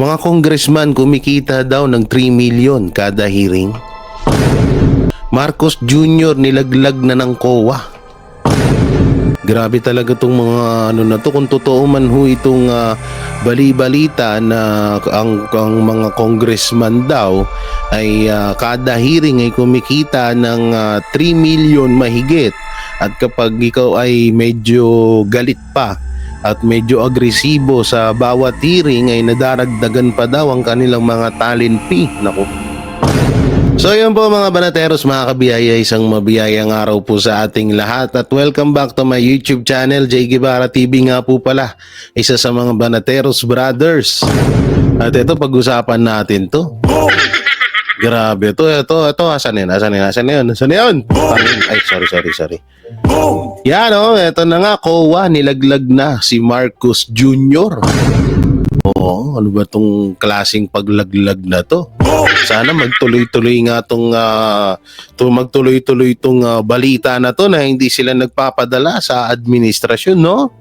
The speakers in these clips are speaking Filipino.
Mga congressman kumikita daw ng 3 million kada hearing. Marcos Jr. nilaglag na ng COA. Grabe talaga tong mga na to. Kung totoo man ho itong bali-balita na ang mga congressman daw ay kada hearing ay kumikita ng 3 million mahigit. At kapag ikaw ay medyo galit pa at medyo agresibo sa bawat hearing ay nadaragdagan pa daw ang kanilang mga talent fee. Naku. So yun po mga banateros, mga kabiyaya, isang mabiyayang araw po sa ating lahat at welcome back to my YouTube channel, Jay Guevara TV nga po pala, isa sa mga Banateros Brothers. At ito, pag-usapan natin to. Grabe, ito, asan na yun? Ay, sorry. Yan o, ito na nga, COA, nilaglag na si Marcos Jr. Oo, ano ba tong klaseng paglaglag na to? Sana magtuloy-tuloy nga magtuloy-tuloy tong balita na to na hindi sila nagpapadala sa administrasyon, no?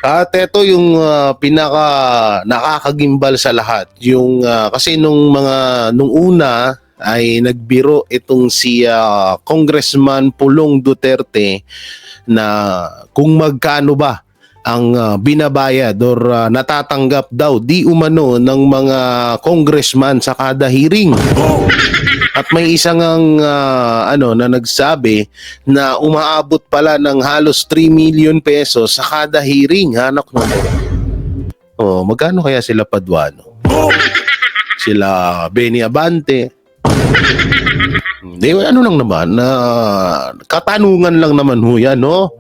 At ito yung pinaka nakakagimbal sa lahat. Yung kasi nung una ay nagbiro itong si Congressman Pulong Duterte na kung magkano ba ang binabayad or natatanggap daw di umano ng mga congressman sa kada hearing. At may isang na nagsabi na umaabot pala ng halos 3 million pesos sa kada hearing. Hanak na. Oh, magkano kaya sila Paduano? Sila Benny Abante? Hindi, ano lang naman, katanungan lang naman ho yan, no?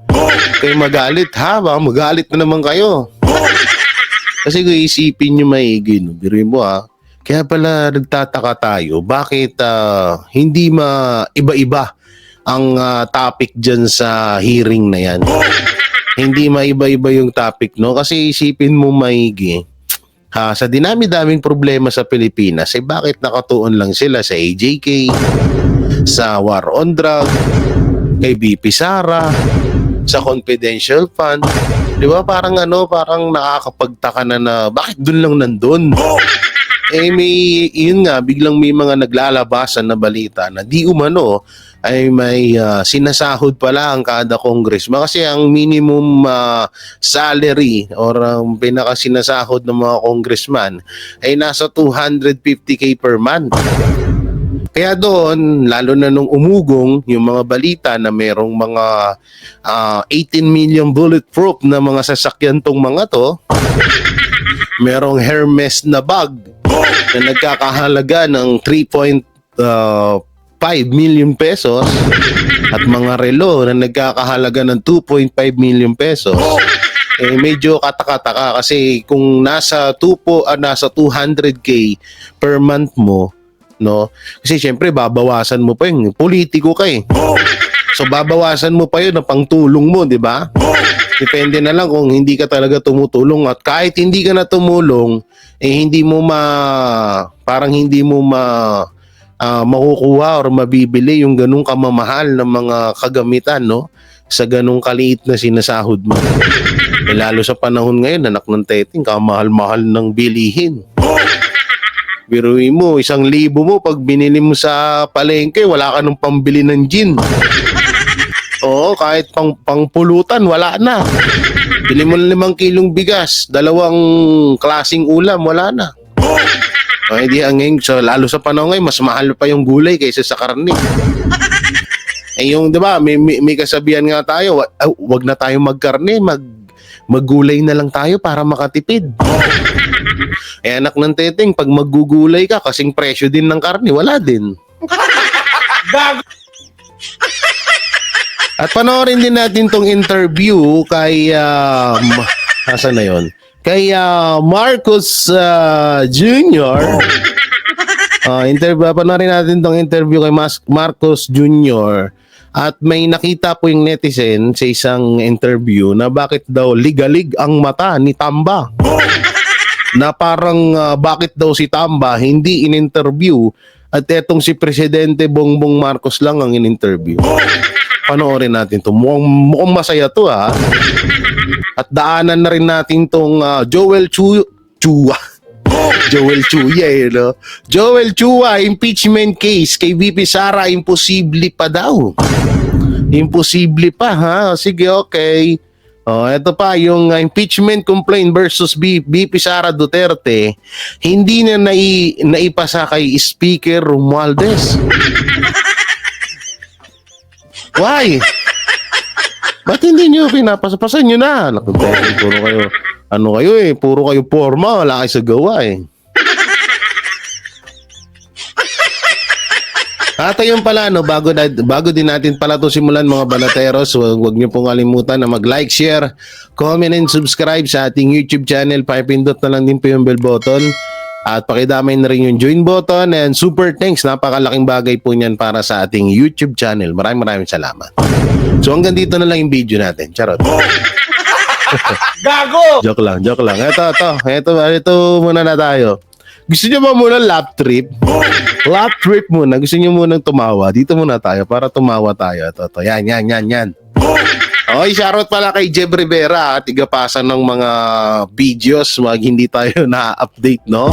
Kayo magalit ha, baka magalit na naman kayo. Kasi kung isipin nyo maigi, no? Biruin mo ha, kaya pala nagtataka tayo, bakit hindi iba-iba ang topic dyan sa hearing na yan? Hindi maiba-iba yung topic, no? Kasi isipin mo maigi, sa dinami-daming problema sa Pilipinas, bakit nakatuon lang sila sa AJK, sa War on Drug, kay BP Sara, sa confidential fund, di ba? Parang nakakapagtaka na bakit dun lang nandun? Yun nga, biglang may mga naglalabasan na balita na di umano ay may sinasahod pala ang kada congressman kasi ang minimum salary or ang pinakasinasahod ng mga congressman ay nasa 250k per month. Kaya doon, lalo na nung umugong yung mga balita na merong mga 18 million bulletproof na mga sasakyan tong mga to, merong Hermes na bag na nagkakahalaga ng 3.5 million pesos at mga relo na nagkakahalaga ng 2.5 million pesos. Medyo kataka-taka kasi kung nasa 200k per month mo, no? Kasi syempre babawasan mo pa yung politiko ka eh. So babawasan mo pa yun na pangtulong mo, di ba? Depende na lang kung hindi ka talaga tumutulong at kahit hindi ka na tumulong, hindi mo makukuha or mabibili yung ganung kamamahal ng mga kagamitan, no? Sa ganung kaliit na sinasahod mo. Lalo sa panahon ngayon, anak ng teting, kamahal-mahal ng bilihin. Biruin mo, 1,000 mo pag binili mo sa palengke, wala ka nang pambili ng gin. Oo, kahit pangpulutan, wala na. Bili mo 5 kilong bigas, 2 klaseng ulam, wala na. Hindi ngayon, so, lalo sa panahon ngayon, mas mahal pa yung gulay kaysa sa karne. Yung, di ba, may kasabihan nga tayo, wag na tayo magkarne, maggulay na lang tayo para makatipid. Anak ng teteng, pag maggugulay ka, kasing presyo din ng karne, wala din. At panoorin din natin tong interview kay, asan na yun? Kay Marcos Jr. Panoorin natin tong interview kay Marcos Jr. At may nakita po yung netizen sa isang interview na bakit daw ligalig ang mata ni Tamba. Na parang bakit daw si Tamba hindi in-interview at etong si Presidente Bongbong Marcos lang ang in-interview. Panoorin natin to. Mukhang masaya to ha. At daanan na rin natin tong Joel Chua. Joel Chuya no? Joel Chua, impeachment case kay VP Sara, imposible pa daw. Imposible pa, ha? Sige, okay. Ito pa, yung impeachment complaint versus VP Sara Duterte, hindi na naipasa kay Speaker Romualdez. Why? Ba't hindi nyo pinapasapasan nyo na? Puro kayo, puro kayo forma, wala kayo sa gawa At ayun pala, bago din natin pala ito simulan mga balateros, huwag niyo pong kalimutan na mag-like, share, comment, and subscribe sa ating YouTube channel. Pakipindot na lang din po yung bell button. At pakidamay na rin yung join button. And super thanks, napakalaking bagay po niyan para sa ating YouTube channel. Maraming salamat. So hanggang dito na lang yung video natin. Charot. Gago! Joke lang. Ito muna na tayo. Gusto nyo ba muna lap trip? Lap trip muna. Gusto nyo munang tumawa? Dito muna tayo para tumawa tayo. Ito. Yan. Okay, shoutout pala kay Jeb Rivera. Tigapasan ng mga videos. Hindi tayo na-update, no?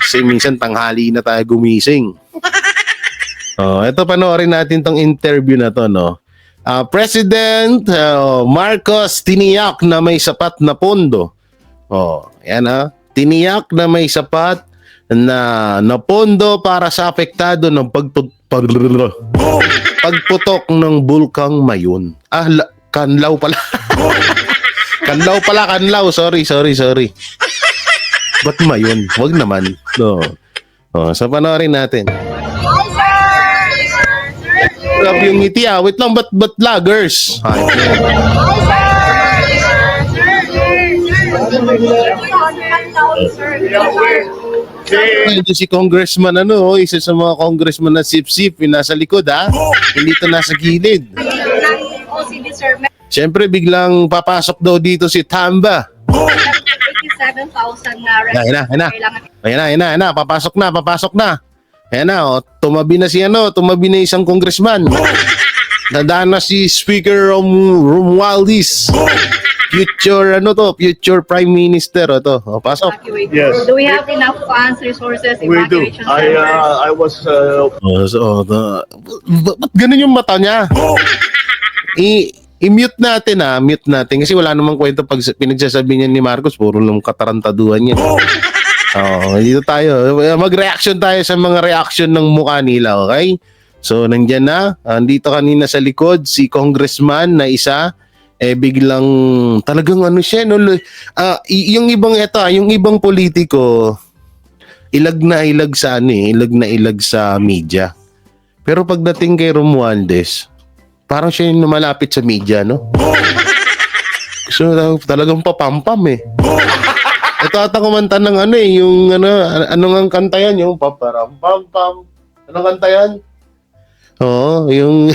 Kasi minsan tanghali na tayo gumising. Ito, panoorin natin tong interview na to, no? President Marcos tiniyak na may sapat na pondo. Yan ha. Tiniyak na may sapat na pondo para sa apektado ng pagputok ng Bulkang Mayon. Kanlaw pala. Kanlaw. Sorry. Ba't Mayon? Wag naman. No. So panoorin natin. Love yung ngiti Wait lang, ba't lagers? Ito si Congressman isa sa mga congressman na sip-sip, nasa likod hindi ito nasa gilid. Siyempre biglang papasok daw dito si Tamba. 87,000 na Ayan na, papasok na. Ayan na, tumabi na isang congressman. Nadaan na si Speaker Romualdez. Future Prime Minister pasok. Yes. Do we have enough funds, resources, We do. evacuation centers? I was Ba't ganun yung mata niya? I-mute natin mute natin kasi wala namang kwento pag pinagsasabi niya ni Marcos, puro lang katarantaduhan niya. Dito tayo. Mag-reaction tayo sa mga reaction ng mukha nila, okay? So, nandiyan na. Andito kanina sa likod, si congressman na isa, biglang talagang siya, no? Yung ibang politiko, ilag na ilag sa media. Pero pagdating kay Romualdez, parang siya yung malapit sa media, no? So, talagang papampam Ito ata kumanta ng anong ang kanta yan? Yung paparampampam. Anong kanta yan? Yung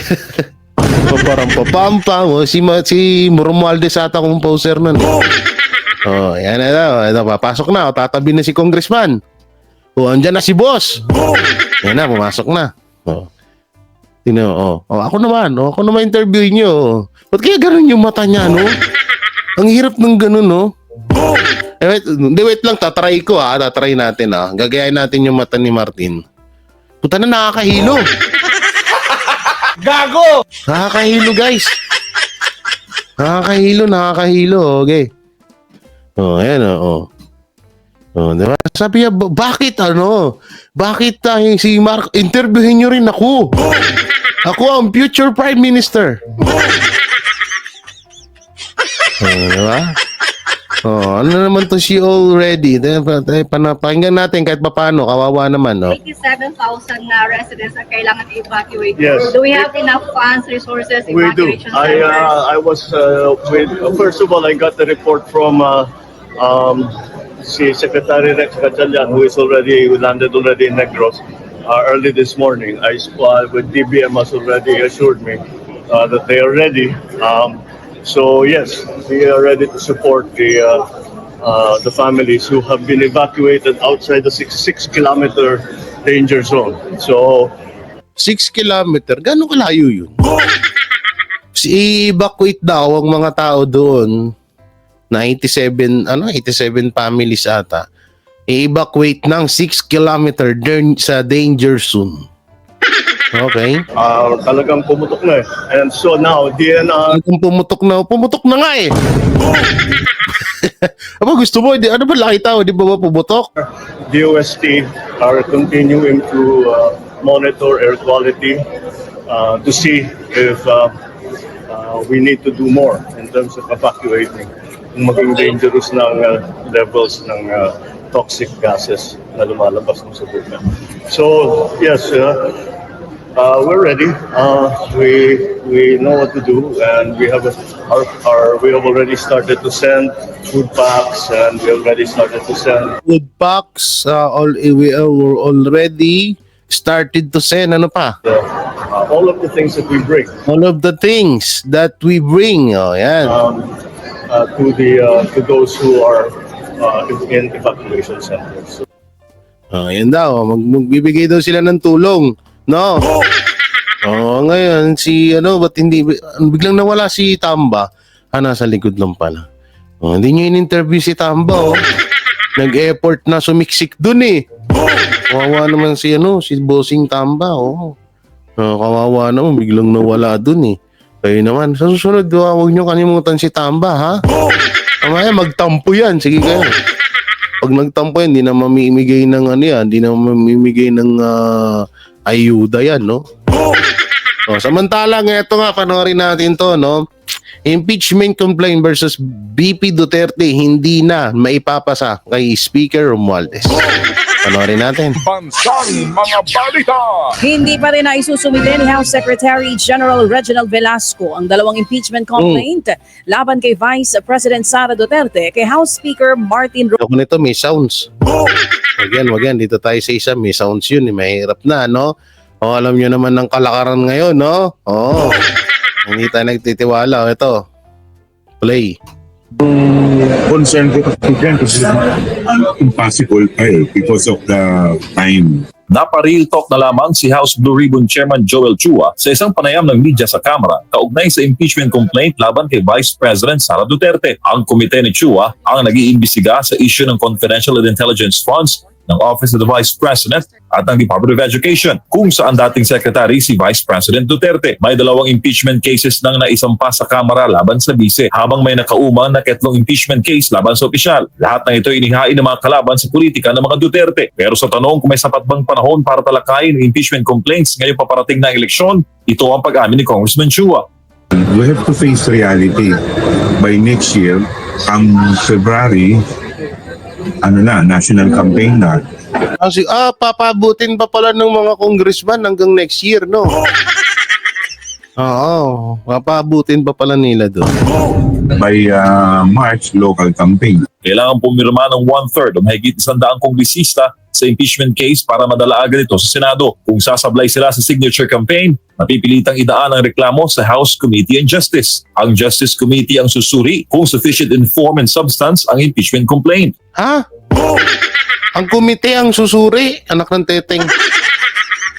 paparampampam. Si Romualdez ata composer nun. Yan ito, papasok na. Tatabi na si congressman. Andyan na si boss. Yan na, pumasok na. Ako naman interview nyo. Ba't kaya ganun yung mata niya, no? Ang hirap ng ganun, no? Wait lang, tatry ko tatry natin Gagayahin natin yung mata ni Martin. Puta na, nakakahilo. Gago! Nakakahilo, guys. Nakakahilo. Okay. Ayan diba? Sabi niya, bakit si Mark, interviewin nyo rin ako. Ako ang future Prime Minister. Diba? Ano naman to si already? Pakinggan natin kahit paano, kawawa naman. 87,000 na residents na kailangan i-evacuate. Yes. Do we have enough funds, resources, We do. evacuation centers? I was first of all, I got the report from si Secretary Rex Gatchalian, who is landed already in Negros early this morning. With DBM has already assured me that they are ready. So yes, we are ready to support the families who have been evacuated outside the 6-kilometer danger zone. So 6 kilometer, gano'ng kalayo yun? I-evacuate daw ang mga tao doon na 87 families ata. i-evacuate ng 6 kilometer sa danger zone. Okay. Talagang pumutok na eh. And so now, DNR, Kung pumutok na nga eh. Aba, gusto mo, ano ba nakita mo? Di ba pumutok? DOST are continuing to monitor air quality to see if we need to do more in terms of evacuating. Kung maging dangerous ng levels ng toxic gases na lumalabas ng sabugan. So, yes, we're ready. We know what to do, and we have already started to send food packs, and we already started to send Food packs, we are already started to send, ano pa? all of the things that we bring All of the things that we bring. Oh, yan. to those who are in evacuation centers. Yan daw, magbibigay daw sila ng tulong, no? Ngayon ba't hindi biglang nawala si Tamba? Nasa likod lang pala. Hindi niyo in-interview si Tamba, oh. Nag-effort na sumiksik dun eh. Kawawa naman si Bossing Tamba, oh. Kawawa naman, biglang nawala dun eh. Kayo naman, sa susunod, huwag niyo kalimutan si Tamba, ha? Mamaya, magtampo yan. Sige kayo. Pag nagtampo yan, hindi na mamimigay ng hindi na mamimigay ng ayuda yan, no? Samantalang, ito nga, panoorin natin to, no? Impeachment complaint versus BP Duterte hindi na maipapasa kay Speaker Romualdez. Panoorin natin. Bansang mga balita. Hindi pa rin naisusumite ni House Secretary General Reginald Velasco ang dalawang impeachment complaint laban kay Vice President Sara Duterte kay House Speaker Martin Ako nito, may sounds. Wag yan. Dito tayo sa isa, may sounds yun. Mahirap na, no? Alam nyo naman ng kalakaran ngayon, no? Hindi tayo nagtitiwala. Ito. Play. Concern ko kasi impossible because of the time. Napa-real talk na lamang si House Blue Ribbon Chairman Joel Chua sa isang panayam ng media sa Kamara kaugnay sa impeachment complaint laban kay Vice President Sara Duterte. Ang komite ni Chua ang nag-iimbestiga sa issue ng confidential and intelligence funds ng Office of the Vice President at ng Department of Education kung saan dating Secretary si Vice President Duterte. May dalawang impeachment cases nang naisampa sa Kamara laban sa bise habang may nakaumang na 3 impeachment case laban sa opisyal. Lahat ng ito inihain ng mga kalaban sa politika ng mga Duterte. Pero sa tanong kung may sapat bang panahon para talakayin ng impeachment complaints ngayong paparating na eleksyon, ito ang pag-amin ni Congressman Chua. We have to face reality. By next year, February, national campaign na. Papabutin pa pala ng mga congressman hanggang next year, no? Oo, papabutin pa pala nila doon. By March, local campaign. Kailangan pumirma ng 1/3 o mahigit 100 kongresista sa impeachment case para madala agad ito sa Senado. Kung sasablay sila sa signature campaign, mapipilitang idaan ang reklamo sa House Committee on Justice. Ang Justice Committee ang susuri kung sufficient in form and substance ang impeachment complaint. Ha? Ang komite ang susuri, anak ng teteng.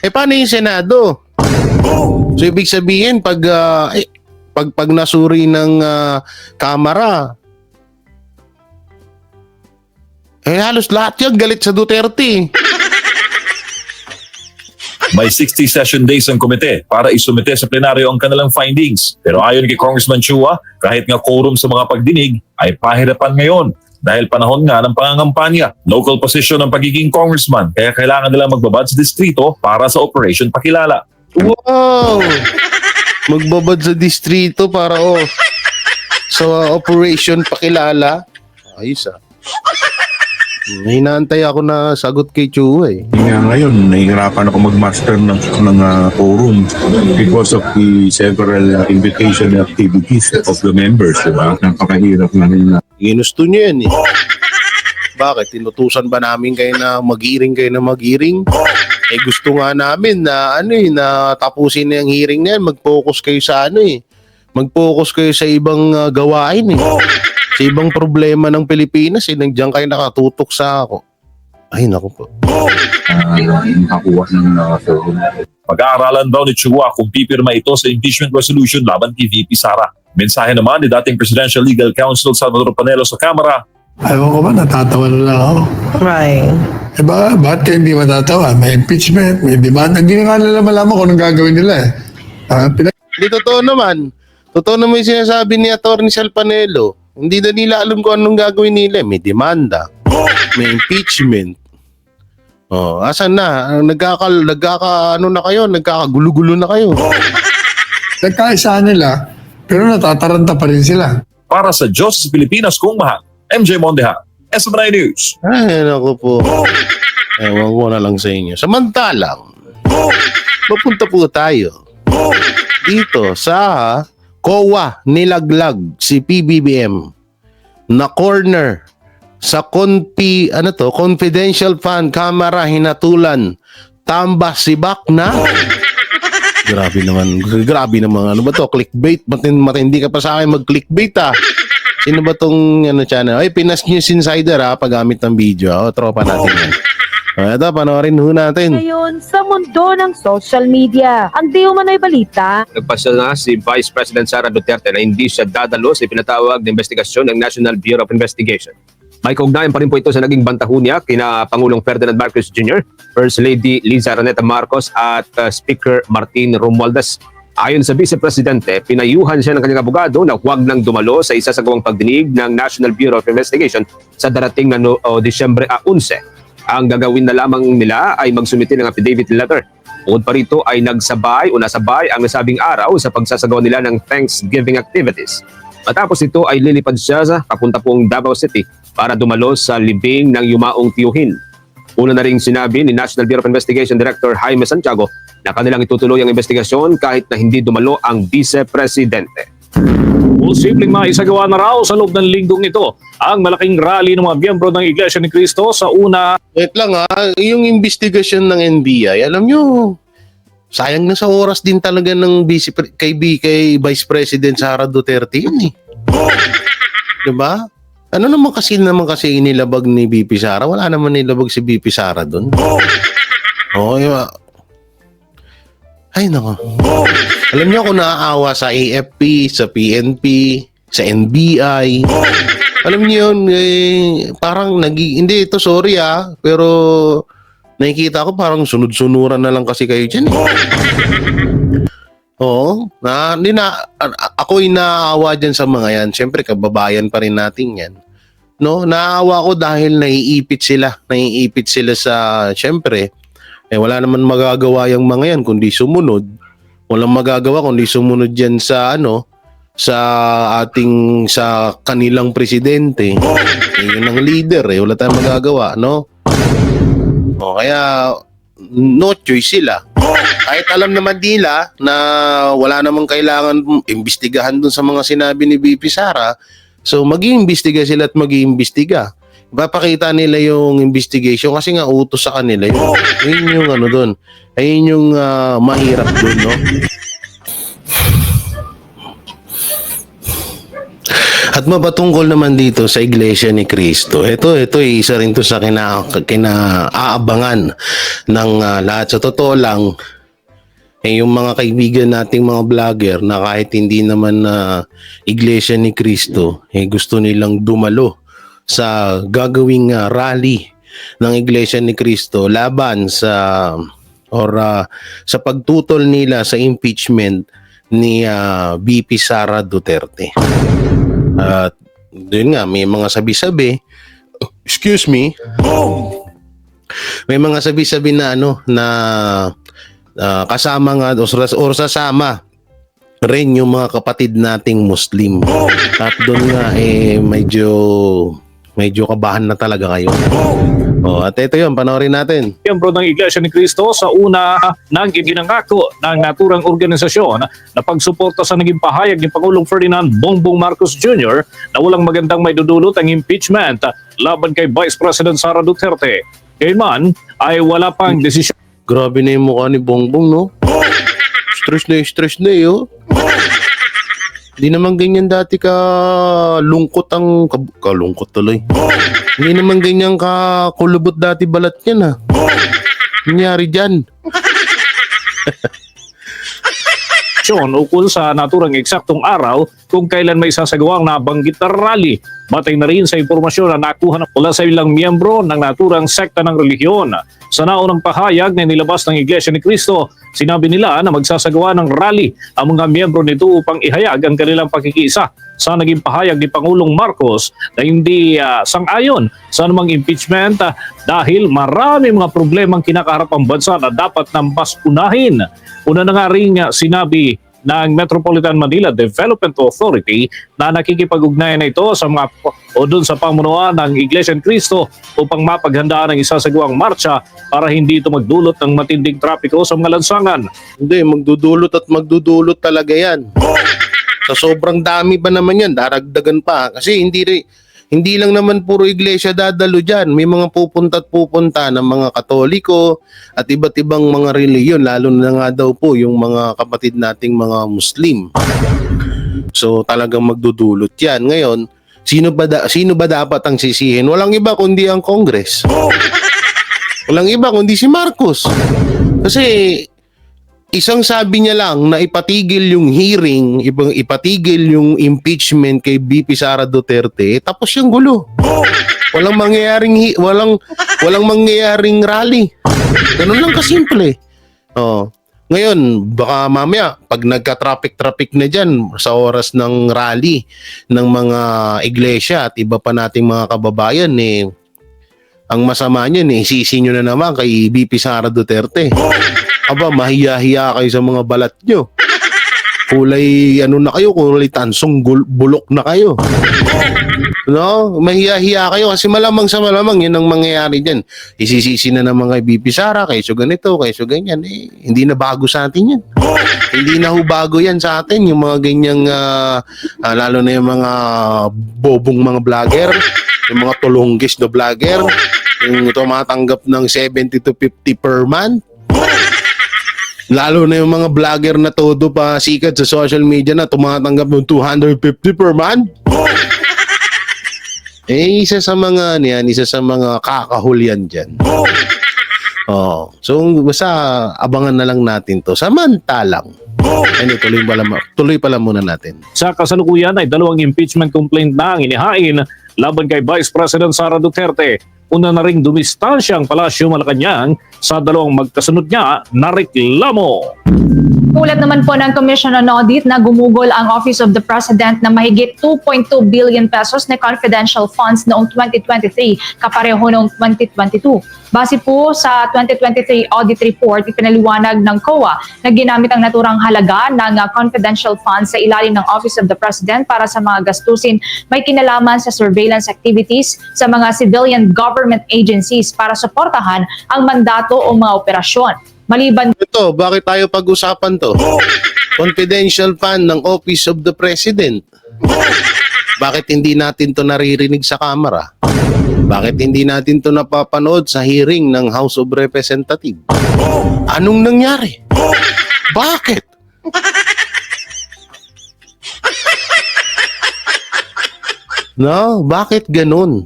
Paano yung Senado? So, ibig sabihin, pag nasuri ng Kamara, halos lahat yan galit sa Duterte. May 60 session days ang komite para isumite sa plenaryo ang kanilang findings. Pero ayon kay Congressman Chua, kahit nga quorum sa mga pagdinig ay pahirapan ngayon dahil panahon nga ng pangangampanya. Local position ng pagiging congressman kaya kailangan nila magbabad sa distrito para sa Operation Pakilala. Wow! Magbabad sa distrito para sa Operation Pakilala. Ayos Hinaantay ako na sagot kay Chua eh. Ngayon, nahihirapan ako mag-master ng quorum because of the several invitation activities of the members, diba? Napakahirap na nila. Ginusto niyo yan eh. Bakit? Tinutusan ba namin kayo na mag-hearing gusto nga namin na na tapusin na yung hearing na yan. Mag-focus kayo sa Mag-focus kayo sa ibang gawain eh. Sa ibang problema ng Pilipinas nandiyan kayo nakatutok sa ako. Ay, naku po. Nakakuha ng quorum. Pag-aaralan daw ni Chua kung pipirma ito sa impeachment resolution laban kay VP Sara. Mensahe naman ni dating Presidential Legal Counsel Salvador Panelo sa Kamara, Ayaw ko ba, natatawa na lang ako. Right. Eh bakit kayo hindi matatawa? May impeachment, may demand. Hindi na nga nila malaman kung anong gagawin nila eh. Hindi, totoo naman. Totoo naman yung sinasabi ni Atty. Salpanelo. Hindi na nila alam kung anong gagawin nila. May demanda. May impeachment. Oh, asan na? Ano na kayo? Nagkakagulo-gulo na kayo. Nagkaisahan nila, pero natataranta pa rin sila. Para sa Diyos sa Pilipinas kung mahal, MJ Mondeja, SMNI News. Ay, naku po. Ewan ko na lang sa inyo. Samantalang, mapunta po tayo dito sa COA nilaglag si PBBM na corner sa confidential fund camera hinatulan tamba sibak na. Grabe naman. Ano ba to? Clickbait. Matindi ka pa sa akin mag-clickbait ah. Sino ba tong channel? Ay, Pinas News Insider ha, paggamit ng video. Tropa natin yan. Ito, panoorin ho natin. Ngayon, sa mundo ng social media, ang di umano'y balita. Nagpasya na si Vice President Sara Duterte na hindi siya dadalo sa pinatawag na investigasyon ng National Bureau of Investigation. May kaugnayan pa rin po ito sa naging bantaho niya kina Pangulong Ferdinand Marcos Jr., First Lady Liza Araneta Marcos at Speaker Martin Romualdez. Ayon sa Vice Presidente, pinayuhan siya ng kanyang abogado na huwag nang dumalo sa isa sa gawang pagdinig ng National Bureau of Investigation sa darating na Disyembre 11. Ang gagawin na lamang nila ay magsumite ng affidavit letter. Bukod pa rito ay nasabay ang nasabing araw sa pagsasagawa nila ng Thanksgiving activities. Matapos ito ay lilipad siya sa papunta pong Davao City para dumalo sa libing ng yumaong tiyuhin. Una na rin sinabi ni National Bureau of Investigation Director Jaime Santiago na kanilang itutuloy ang investigasyon kahit na hindi dumalo ang Vice Presidente. Posibleng maisagawa na raw sa loob ng linggong ito ang malaking rally ng mga miyembro ng Iglesia ni Cristo sa una. Wait lang ha, yung investigasyon ng NBI, alam nyo, sayang na sa oras din talaga ng kay Vice President Sara Duterte yun eh. Diba? Ano naman kasi inilabag ni BP Sara? Wala naman nilabag si BP Sara doon. Oo, ay nako. Alam niyo ako naaawa sa AFP, sa PNP, sa NBI. Alam niyo yun, parang hindi ito, sorry pero nakikita ko parang sunod-sunuran na lang kasi kayo dyan. Oo, ako'y naaawa dyan sa mga yan. Siyempre, kababayan pa rin natin yan. No, naaawa ko dahil naiipit sila sa, siyempre, wala naman magagawa yung mga yan kundi sumunod. Walang magagawa kundi sumunod yan sa sa kanilang presidente. Yun ang leader wala tayong magagawa, no? Kaya no choice sila. Kahit alam naman nila na wala namang kailangan imbestigahan dun sa mga sinabi ni BP Sara, so mag-iimbestiga sila at mag-iimbestiga. Ipapakita nila yung investigation kasi nga utos sa kanila yun. Ayun yung doon. Ayun yung mahirap doon, no? At mapatungkol naman dito sa Iglesia ni Cristo. Ito isa rin to sa kinaabangan ng lahat. Sa totoo lang, yung mga kaibigan nating mga vlogger na kahit hindi naman Iglesia ni Cristo, gusto nilang dumalo sa gagawing rally ng Iglesia ni Cristo laban sa pagtutol nila sa impeachment ni VP Sara Duterte. At doon nga may mga sabi-sabi, excuse me, may mga sabi-sabi na kasama nga or sasama rin yung mga kapatid nating Muslim. At doon nga medyo kabahan na talaga kayo. At ito yun, panoorin natin. Miyembro ng Iglesia ni Cristo sa una nang iginangako ng naturang organisasyon na pagsuporta sa naging pahayag ni Pangulong Ferdinand Bongbong Marcos Jr. na walang magandang maidudulot ang impeachment laban kay Vice President Sara Duterte. Kayman ay wala pang desisyon. Grabe na yung mukha ni Bongbong, no? Stress na oh. Hindi naman ganyan dati kalungkot kalungkot tuloy. Hindi naman ganyan kulubot dati balat niyan Nangyari dyan. impormasyon ukol sa naturang eksaktong araw kung kailan may sasagawang nabanggit na rally. Batay na rin sa impormasyon na nakuha na mula sa ilang miyembro ng naturang sekta ng relihiyon. Sa naunang pahayag na nilabas ng Iglesia ni Cristo, sinabi nila na magsasagawa ng rally ang mga miyembro nito upang ihayag ang kanilang pakikiisa sa naging pahayag ni Pangulong Marcos na hindi sang-ayon sa anumang impeachment dahil marami mga problemang kinakaharap ang bansa na dapat nang mas unahin. Una na nga rin sinabi ng Metropolitan Manila Development Authority na nakikipag-ugnayan na ito sa mga o dun sa pamunuan ng Iglesia ni Cristo upang mapaghandaan ang isasagawang marcha para hindi ito magdulot ng matinding trapiko sa mga lansangan. Hindi, magdudulot talaga yan. Sa sobrang dami ba naman yan, daragdagan pa. Kasi hindi lang naman puro iglesia dadalo dyan. May mga pupunta ng mga Katoliko at iba't ibang mga reliyon, lalo na nga daw po yung mga kapatid nating mga Muslim. So talagang magdudulot yan. Ngayon, sino ba dapat ang sisihin? Walang iba kundi ang Congress. Walang iba kundi si Marcos. Kasi isang sabi niya lang na ipatigil yung hearing, ipatigil yung impeachment kay BP Sara Duterte, tapos yung gulo. Walang mangyayaring rally. Ganun lang kasimple. Oh. Ngayon, baka mamaya pag nagka-traffic na diyan sa oras ng rally ng mga iglesia at iba pa nating mga kababayan ang masama niyan sisi nyo na naman kay BP Sara Duterte. Aba, mahiya-hiya kayo sa mga balat nyo. Kulay kulay tansong bulok na kayo. No? Mahiya-hiya kayo kasi malamang sa malamang yun ang mangyayari dyan. Isisisi na naman kay BP Sara, kayso ganito, kayso ganyan. Hindi na bago sa atin yan. Hindi na bago yan sa atin. Yung mga ganyang, lalo na yung mga bobong mga vlogger, yung mga tulunggis na vlogger, yung tumatanggap ng 70 to 50 per month. Lalo na yung mga vlogger na todo pa sikat sa social media na tumatanggap ng 250 per month. Isa sa mga kakahulyan dyan. Oh, so basta abangan na lang natin to. Samantalang, tuloy pala muna natin. Sa kasalukuyan ay 2 impeachment complaint na ang inihain laban kay Vice President Sara Duterte. Una na ring dumistansya ang Palasyo Malacanang sa 2 magkasunod niya na reklamo. Ulat naman po ng Commission on Audit na gumugol ang Office of the President na mahigit 2.2 billion pesos na confidential funds noong 2023 kapareho noong 2022. Base po sa 2023 audit report, ipinaliwanag ng COA na ginamit ang naturang halaga ng confidential funds sa ilalim ng Office of the President para sa mga gastusin may kinalaman sa surveillance activities sa mga civilian government agencies para suportahan ang mandato o mga operasyon. Maliban ito, bakit tayo pag-usapan to? Confidential fund ng Office of the President. Bakit hindi natin to naririnig sa Kamara? Bakit hindi natin to napapanood sa hearing ng House of Representatives? Anong nangyari? Bakit? No, bakit ganun?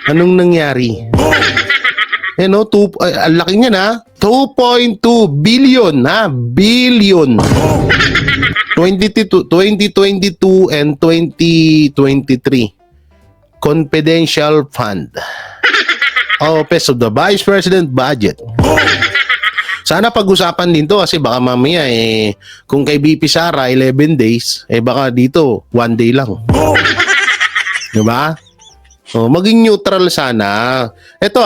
Anong nangyari? Ang laki niya na, 2.2 billion, billion. 2022 and 2023. Confidential fund. Office of the Vice President Budget. Sana pag-usapan din to kasi baka mamaya kung kay BP Sara 11 days, baka dito 1 day lang. Diba? Maging neutral sana. Ito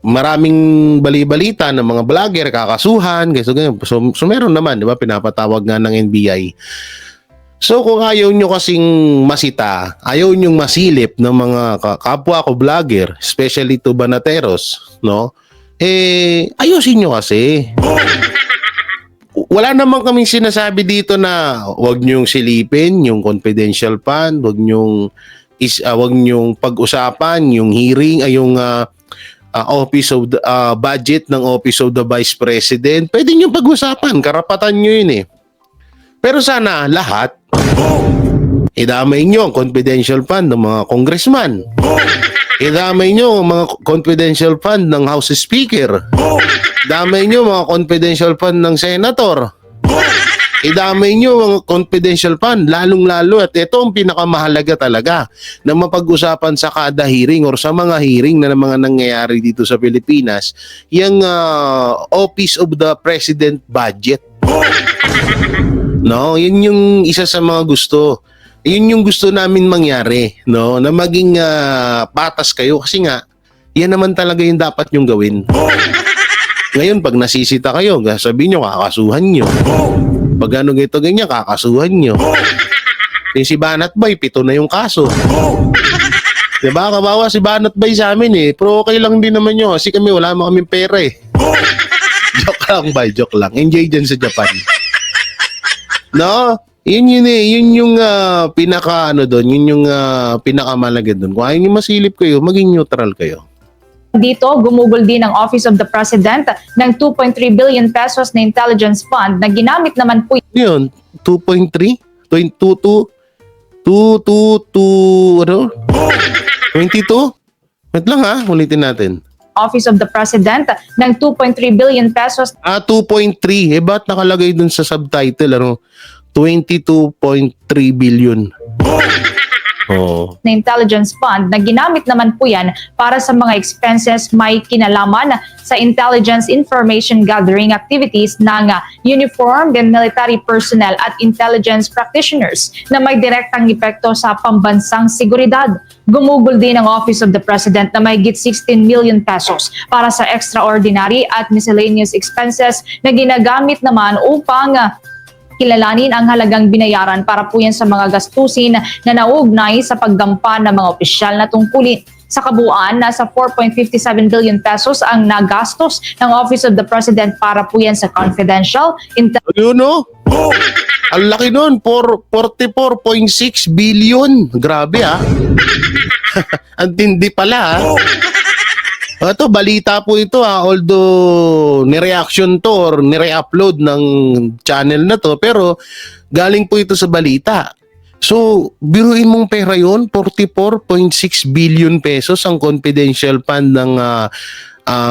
maraming bali-balita ng mga vlogger, kakasuhan, so meron naman, di ba, pinapatawag nga ng NBI. So kung ayaw nyo kasing masita, ayaw nyo masilip ng mga kapwa ko vlogger, especially to Banateros, no? Ayusin nyo kasi. Wala naman kaming sinasabi dito na wag nyong silipin yung confidential fund, wag nyong pag-usapan yung hearing, yung Office of the budget ng Office of the Vice President. Pwede nyo pag-usapan, karapatan nyo yun Pero sana lahat idamay nyo ang confidential fund ng mga congressman. Idamay nyo ang mga confidential fund ng House Speaker. Idamay nyo mga confidential fund ng Senator. idamay nyo ang confidential fund, lalong-lalo at ito ang pinakamahalaga talaga na mapag-usapan sa kada hearing or sa mga hearing na mga nangyayari dito sa Pilipinas, yung Office of the President Budget. No, yun yung isa sa mga gusto. Yun yung gusto namin mangyari, no, na maging patas kayo kasi nga yan naman talaga yung dapat nyong gawin. Ngayon, pag nasisita kayo, sabihin nyo, kakasuhan nyo. Pag ano gito ganyan, kakasuhan nyo. Yung si Banat Bay, 7 na yung kaso. Diba, kabawa si Banat Bay sa amin eh. Pero okay lang din naman nyo kasi kami wala mo kaming pera eh. Joke lang, bay, joke lang. Enjoy dyan sa Japan. No? Yun eh. Yun yung pinaka ano doon. Yun yung pinakamalaga doon. Kung ayaw nyo masilip kayo, maging neutral kayo. Dito, gumugol din ang Office of the President ng 2.3 billion pesos na intelligence fund na ginamit naman po Yun, 2.3? 22? Ano? 22? Wait lang ha, ulitin natin. Office of the President ng 2.3 billion pesos 2.3. Eh, ba't nakalagay dun sa subtitle, ano? 22.3 billion. Oh. na intelligence fund na ginamit naman po yan para sa mga expenses may kinalaman sa intelligence information gathering activities ng uniformed and military personnel at intelligence practitioners na may direktang epekto sa pambansang seguridad. Gumugol din ang Office of the President na mahigit 16 million pesos para sa extraordinary at miscellaneous expenses na ginagamit naman upang kilalanin ang halagang binayaran para po yan sa mga gastusin na naugnay sa paggampan ng mga opisyal na tungkulin. Sa kabuuan, nasa 4.57 billion pesos ang nagastos ng Office of the President para po yan sa confidential, Yun no? Ang laki nun, 44.6 billion. Grabe ah. Ang tindi pala ah. Ito, balita po ito although nireaction to or nire-upload ng channel na to, pero galing po ito sa balita. So, biruin mong pera yun, 44.6 billion pesos ang confidential fund ng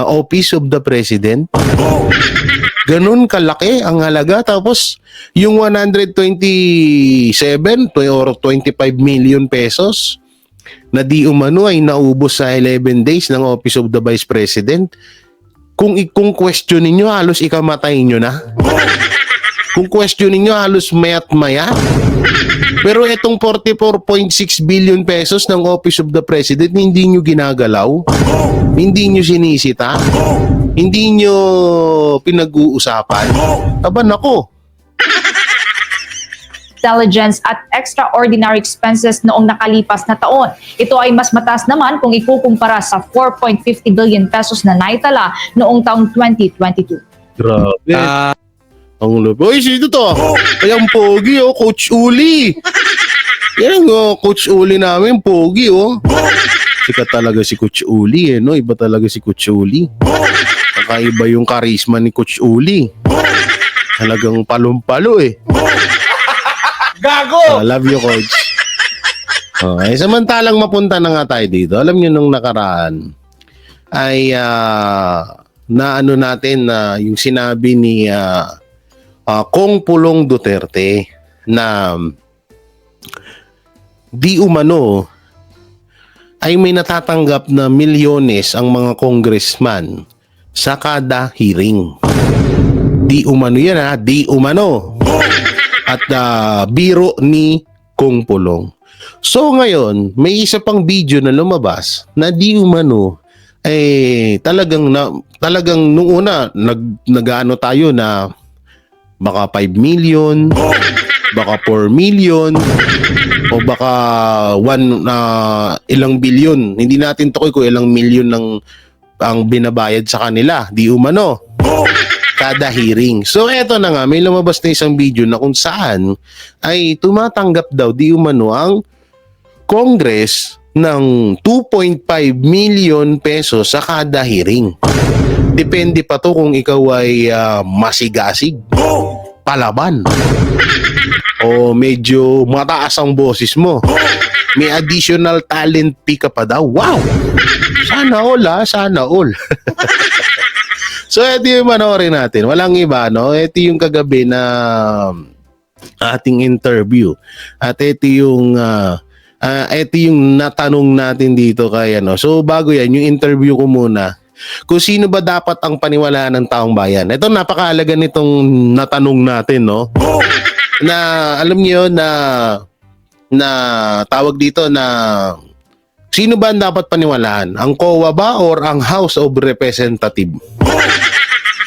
Office of the President. Ganun kalaki ang halaga. Tapos, yung 127 or 25 million pesos na di umano ay naubos sa 11 days ng Office of the Vice President. Kung questionin nyo, halos ikamatay nyo na. Kung questionin nyo, halos mayat maya. Pero itong 44.6 billion pesos ng Office of the President, hindi nyo ginagalaw, hindi nyo sinisita, hindi nyo pinag-uusapan. Aba nako. intelligence at extraordinary expenses noong nakalipas na taon. Ito ay mas mataas naman kung ikukumpara sa 4.50 billion pesos na naitala noong taong 2022. Grabe. Ang labo. Uy, sino to? Ay, ang pogi, oh. Coach Uli. Yan, Coach Uli namin, pogi, oh. Sikat talaga si Coach Uli, eh, no? Iba talaga si Coach Uli. Kakaiba yung karisma ni Coach Uli. Talagang palong-palo, eh. Gago! Love you, Coach. Okay, samantalang mapunta na nga tayo dito. Alam nyo, nung nakaraan, ay na ano natin na yung sinabi ni Kong Pulong Duterte na di umano ay may natatanggap na milyones ang mga congressman sa kada hearing. Di umano yan ha, di umano. At biro ni Kong Pulong. So ngayon, may isa pang video na lumabas na di umano talagang nung una nag-ano tayo na baka 5 million, baka 4 million, o baka ilang bilyon. Hindi natin tukoy kung ilang milyon ang binabayad sa kanila. Di umano. Kada hearing. So eto na nga, may lumabas na isang video na kung saan ay tumatanggap daw di umano ang Congress ng 2.5 million pesos sa kada hearing. Depende pa to kung ikaw ay masigasig, palaban, o medyo mataas ang boses mo. May additional talent fee ka pa daw. Wow! Sana all sana all. So ito yung manoorin natin. Walang iba, no? Ito yung kagabi na ating interview. At ito yung natanong natin dito kay ano. So bago yan, yung interview ko muna kung sino ba dapat ang paniwalaan ng taong bayan. Ito napakahalaga nitong natanong natin, no? Na alam niyo na tawag dito na sino ba ang dapat paniwalaan? Ang COA ba or ang House of Representative?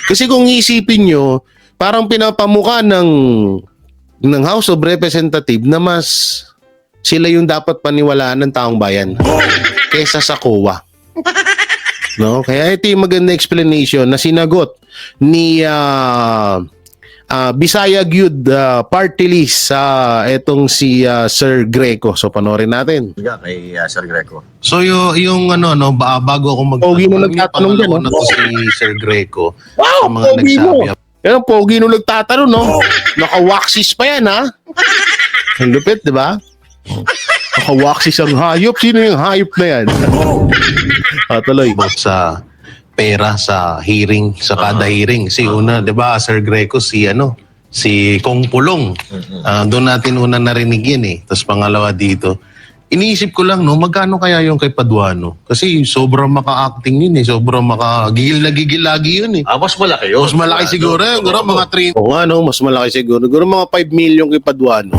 Kasi kung isipin nyo, parang pinapamukha ng House of Representative na mas sila yung dapat paniwalaan ng taong bayan kaysa sa COA. No? Kaya ito yung maganda explanation na sinagot ni Bisaya Gyud party list sa etong si Sir Greco. So panoorin natin. Kay Sir Greco. So yung ano no bago ako Pogi mo nagtatanong diyan no si Sir Greco. Wow, mga pogi mo. nagsabi. Pero pogi nung nagtatanong no. Naka-waxis pa yan ha. Ang lupit, 'di ba? Naka-waxis ang hayop. Sino yung hayop na yan? Tuloy sa pera sa hearing, sa kada hearing. Si una, 'di ba, Sir Greco, si Kong Pulong. Doon natin una narinig 'yan eh. Tapos pangalawa dito, iniisip ko lang no, magkano kaya yung kay Paduano? Kasi sobrang maka-acting yun eh, sobrang gigil na gigil lagi yun eh. Mas malaki yun. Mas malaki siguro yun, siguro mga 3. Oo nga no, mas malaki siguro. Siguro mga 5 million kay Paduano.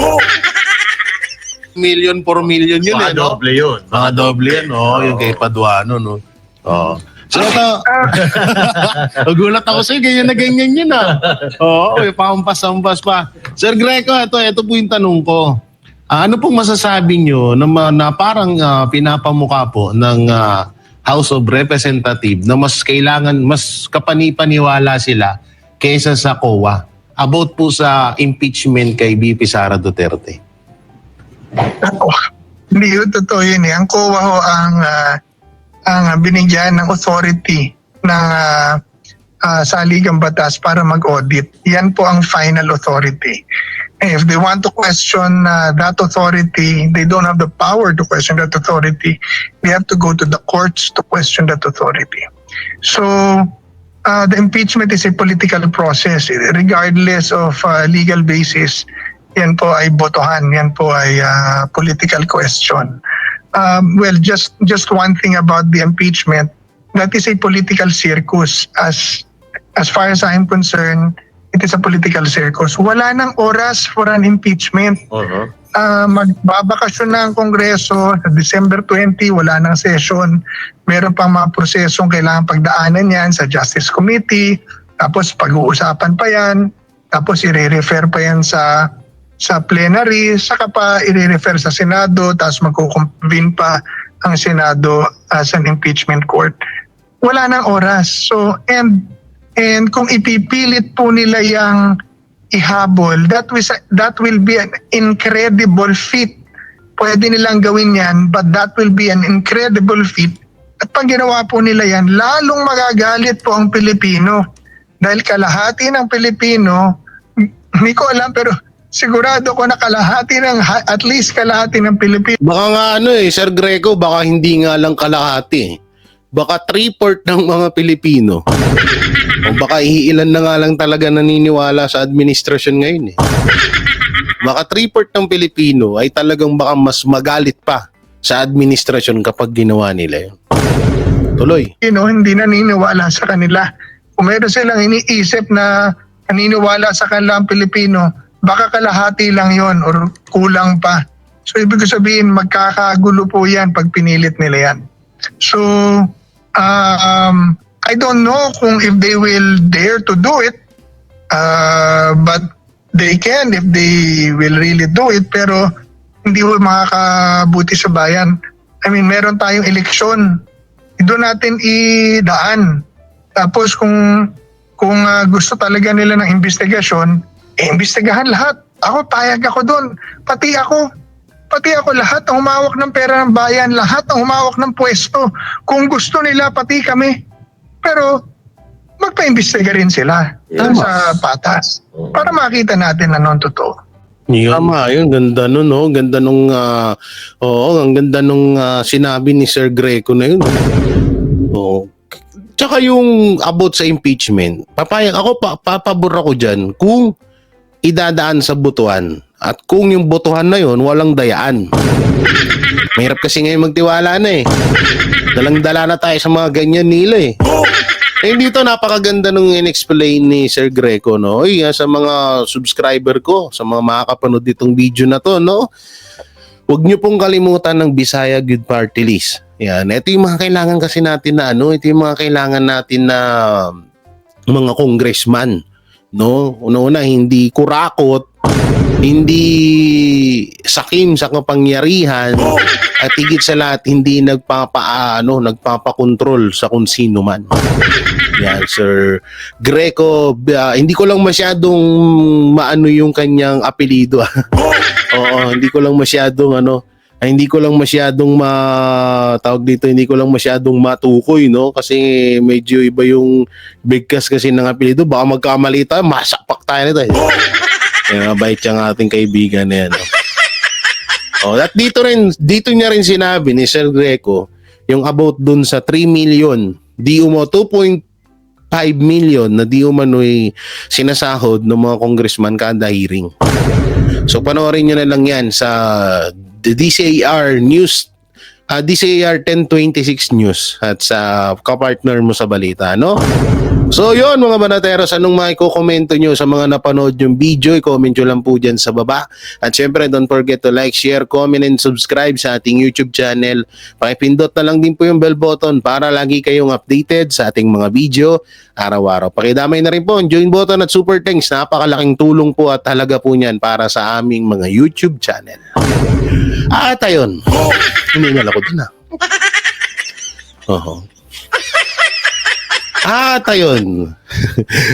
Million, 4 million yun eh, no? Doble yun. Mga doble yan, no? Yung kay Paduano, no? Oo. So, nagulat ako sa'yo, ganyan na ganyan yun, Oo, pampas pa. Sir Greco, ito po yung tanong ko. Ano pong masasabi nyo na parang pinapamukha po ng House of Representative na mas kapanipaniwala sila kaysa sa COA about po sa impeachment kay BP Sara Duterte? Hindi yun, totoo yun eh. Ang COA ho ang binigyan ng authority ng saligang batas para mag-audit. Yan po ang final authority. If they want to question that authority, they don't have the power to question that authority. They have to go to the courts to question that authority. So, the impeachment is a political process. Regardless of legal basis, yan po ay botohan. Yan po ay political question. Well, just one thing about the impeachment, that is a political circus. As far as I'm concerned, it is a political circus. Wala nang oras for an impeachment. Magbabakasyon na ang Kongreso sa December 20, wala nang session. Meron pang mga prosesong kailangan pagdaanan yan sa Justice Committee, tapos pag-uusapan pa yan, tapos i-refer pa yan sa plenary, saka pa i-refer sa Senado, tapos magkukonvene pa ang Senado as an impeachment court. Wala nang oras. So, and kung ipipilit po nila yung ihabol, that will be an incredible feat. Pwede nilang gawin yan, but that will be an incredible feat. At pag ginawa po nila yan, lalong magagalit po ang Pilipino. Dahil kalahati ng Pilipino, hindi ko alam, pero sigurado ko na at least kalahati ng Pilipino. Baka nga Sir Greco, baka hindi nga lang kalahati. Baka 3/4 ng mga Pilipino. O baka iilan na nga lang talaga naniniwala sa administrasyon ngayon eh. Baka 3/4 ng Pilipino ay talagang baka mas magalit pa sa administrasyon kapag ginawa nila yun. Tuloy. Hindi naniniwala sa kanila. Kung meron silang iniisip na naniniwala sa kanilang Pilipino, baka kalahati lang yon or kulang pa. So ibig sabihin magkakagulo po yan pag pinilit nila yan. So I don't know kung if they will dare to do it, but they can if they will really do it, pero hindi mo makakabuti sa bayan. I mean, meron tayong eleksyon, doon natin idaan. Tapos kung gusto talaga nila ng investigasyon, imbestigahan lahat. Ako, payag ako doon. Pati ako lahat ang humawak ng pera ng bayan, lahat ang humawak ng pwesto. Kung gusto nila, pati kami. Pero magpa-imbestiga rin sila sa patas para makita natin na noon totoo. Tama, yun. Ganda nun, no? Ganda nung, ang ganda nung sinabi ni Sir Greco na yun. Tsaka yung about sa impeachment, papayag ako, papabor ako dyan kung idadaan sa botohan. At kung yung botohan na yon walang dayaan. Mahirap kasi ngayon magtiwala na eh. Dalang-dala na tayo sa mga ganyan nila eh. Eh dito napakaganda nung in-explain ni Sir Greco, no? Oy, sa mga subscriber ko, sa mga makakapanood ditong video na to, no? Huwag niyo pong kalimutan ng Bisaya Good Party List. Yan, ito yung mga kailangan kasi natin na ito yung mga kailangan natin na mga congressman, no? Una-una, hindi kurakot, hindi sakim sa kapangyarihan, at higit sa lahat hindi nagpapakontrol sa kung sino man. Yan, Sir Greco, hindi ko lang masyadong maano yung kanyang apelyido. Oo, hindi ko lang masyadong hindi ko lang masyadong hindi ko lang masyadong matukoy, no? Kasi medyo iba yung bigkas kasi ng apelyido. Baka magkamali tayo, masapak tayo nito eh. Kaya mabait siyang ating kaibigan na yan. At dito niya rin sinabi ni Sir Greco yung about dun sa 3 million, 2.5 million na di umano'y sinasahod ng mga congressman kada hearing. So panoorin nyo na lang yan sa DCAR News, DCAR 1026 News at sa kapartner mo sa balita, no? So yun mga banateros, anong maiko-komento nyo sa mga napanood yung video, i-comment nyo lang po dyan sa baba. At syempre don't forget to like, share, comment, and subscribe sa ating YouTube channel. Pakipindot na lang din po yung bell button para lagi kayong updated sa ating mga video araw-araw. Pakidamay na rin po ang join button at super thanks. Napakalaking tulong po at halaga po niyan para sa aming mga YouTube channel. At ayun, hiningal ako dun At ayun,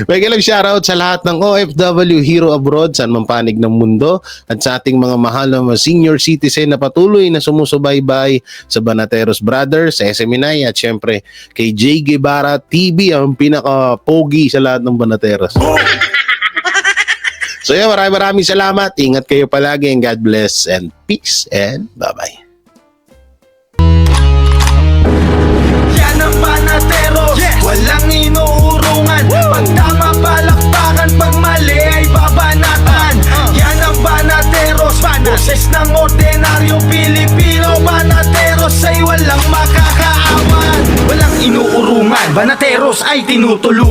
may kilang shoutout sa lahat ng OFW Hero Abroad saan man panig ng mundo at sa ating mga mahal na mga senior citizen na patuloy na sumusubaybay sa Banateros Brothers, sa SMNI at syempre kay J. Guevara TV, ang pinaka-pogi sa lahat ng Banateros. So yun, maraming salamat. Ingat kayo palagi and God bless and peace and bye-bye. Yan ang Banateros, walang inuurungan. Pag tama palakpakan, pag mali ay babanatan. Yan ang Banateros, boses ng ordinaryong Pilipino. Banateros ay walang makakaawan, walang inuurungan. Banateros ay tinutulungan.